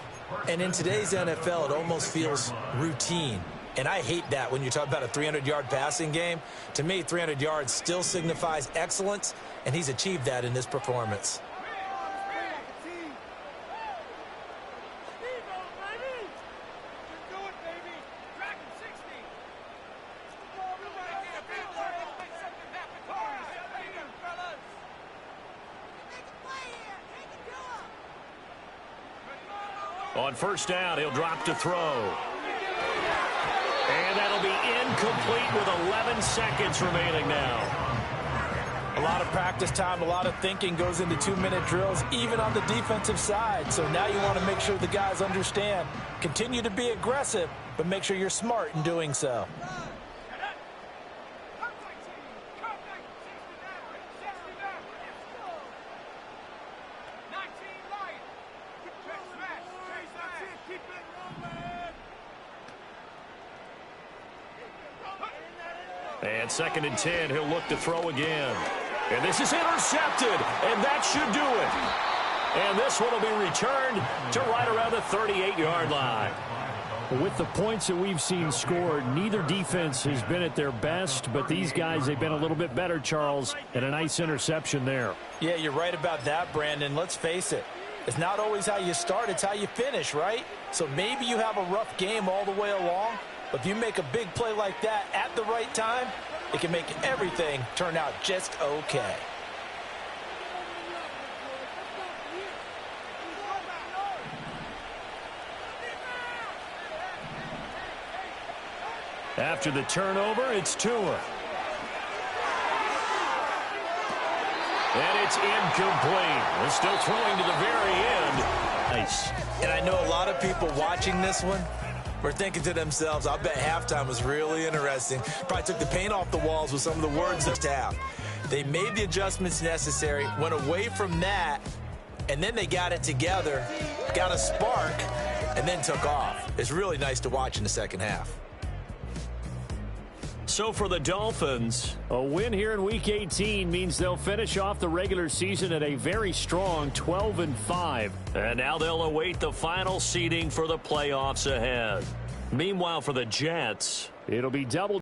And in today's NFL, it almost feels routine. And I hate that when you talk about a 300-yard passing game. To me, 300 yards still signifies excellence, and he's achieved that in this performance. On first down, he'll drop to throw. And that'll be incomplete with 11 seconds remaining now. A lot of practice time, a lot of thinking goes into 2-minute drills, even on the defensive side. So now you want to make sure the guys understand. Continue to be aggressive, but make sure you're smart in doing so. And 2nd and 10, he'll look to throw again. And this is intercepted, and that should do it. And this one will be returned to right around the 38-yard line. With the points that we've seen scored, neither defense has been at their best, but these guys, they've been a little bit better, Charles, and a nice interception there. Yeah, you're right about that, Brandon. Let's face it. It's not always how you start, it's how you finish, right? So maybe you have a rough game all the way along, but if you make a big play like that at the right time, it can make everything turn out just okay. After the turnover, it's Tua. And it's incomplete. They're still throwing to the very end. Nice. And I know a lot of people watching this one were thinking to themselves, I bet halftime was really interesting. Probably took the paint off the walls with some of the words of half. They made the adjustments necessary, went away from that, and then they got it together, got a spark, and then took off. It's really nice to watch in the second half. So for the Dolphins, a win here in Week 18 means they'll finish off the regular season at a very strong 12-5. and now they'll await the final seeding for the playoffs ahead. Meanwhile, for the Jets, It'll be double